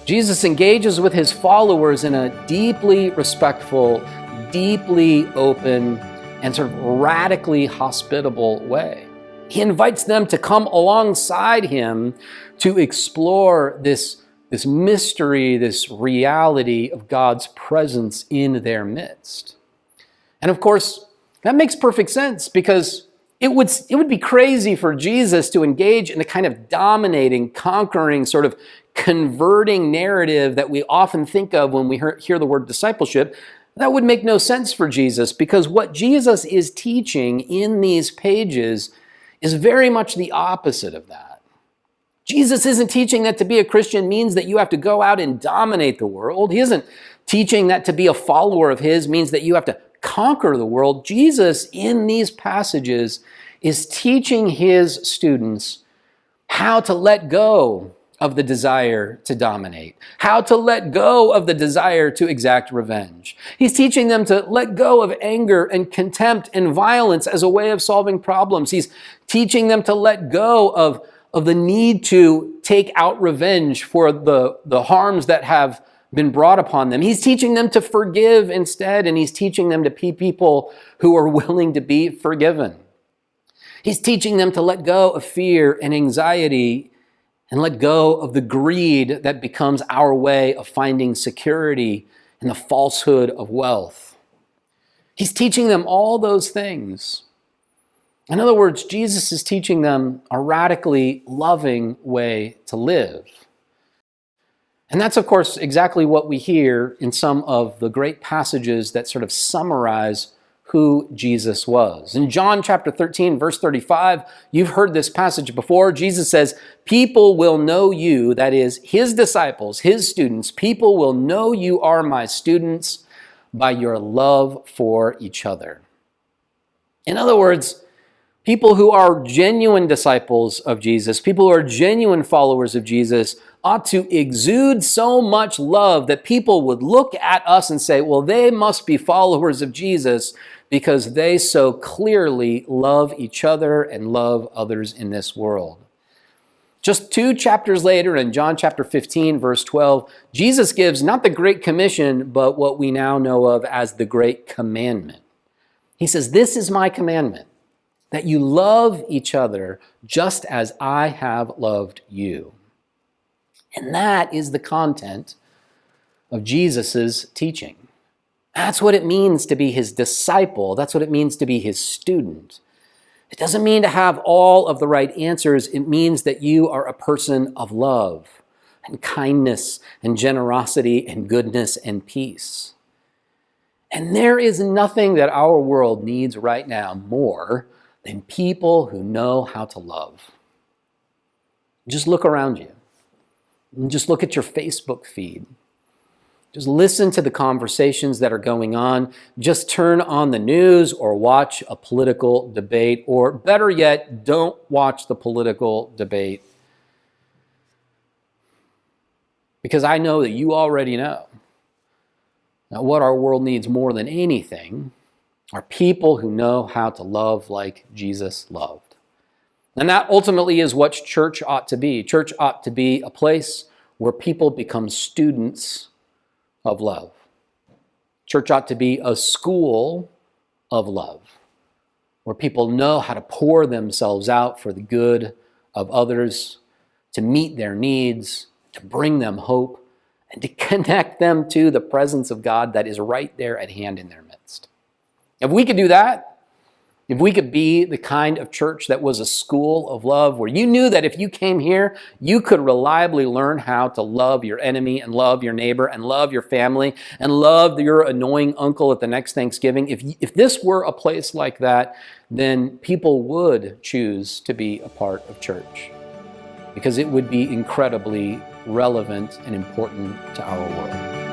Jesus engages with his followers in a deeply respectful, deeply open, and sort of radically hospitable way. He invites them to come alongside him to explore this mystery, this reality of God's presence in their midst. And of course, that makes perfect sense, because it would be crazy for Jesus to engage in the kind of dominating, conquering, sort of converting narrative that we often think of when we hear the word discipleship. That would make no sense for Jesus, because what Jesus is teaching in these pages is very much the opposite of that. Jesus isn't teaching that to be a Christian means that you have to go out and dominate the world. He isn't teaching that to be a follower of his means that you have to conquer the world. Jesus, in these passages, is teaching his students how to let go of the desire to dominate, how to let go of the desire to exact revenge. He's teaching them to let go of anger and contempt and violence as a way of solving problems. He's teaching them to let go of the need to take out revenge for the harms that have been brought upon them. He's teaching them to forgive instead, and he's teaching them to be people who are willing to be forgiven. He's teaching them to let go of fear and anxiety and let go of the greed that becomes our way of finding security in the falsehood of wealth. He's teaching them all those things. In other words, Jesus is teaching them a radically loving way to live. And that's, of course, exactly what we hear in some of the great passages that sort of summarize who Jesus was. In John chapter 13, verse 35, you've heard this passage before. Jesus says, "People will know you," that is, his disciples, his students, "people will know you are my students by your love for each other." In other words, people who are genuine disciples of Jesus, people who are genuine followers of Jesus, ought to exude so much love that people would look at us and say, well, they must be followers of Jesus because they so clearly love each other and love others in this world. Just 2 chapters later, in John chapter 15, verse 12, Jesus gives not the Great Commission, but what we now know of as the Great Commandment. He says, "This is my commandment, that you love each other just as I have loved you." And that is the content of Jesus' teaching. That's what it means to be his disciple. That's what it means to be his student. It doesn't mean to have all of the right answers. It means that you are a person of love and kindness and generosity and goodness and peace. And there is nothing that our world needs right now more than people who know how to love. Just look around you. Just look at your Facebook feed. Just listen to the conversations that are going on. Just turn on the news or watch a political debate, or better yet, don't watch the political debate. Because I know that you already know that what our world needs more than anything are people who know how to love like Jesus loved. And that ultimately is what church ought to be. Church ought to be a place where people become students of love. Church ought to be a school of love, where people know how to pour themselves out for the good of others, to meet their needs, to bring them hope, and to connect them to the presence of God that is right there at hand in their midst. If we could do that, if we could be the kind of church that was a school of love, where you knew that if you came here, you could reliably learn how to love your enemy and love your neighbor and love your family and love your annoying uncle at the next Thanksgiving, if this were a place like that, then people would choose to be a part of church, because it would be incredibly relevant and important to our world.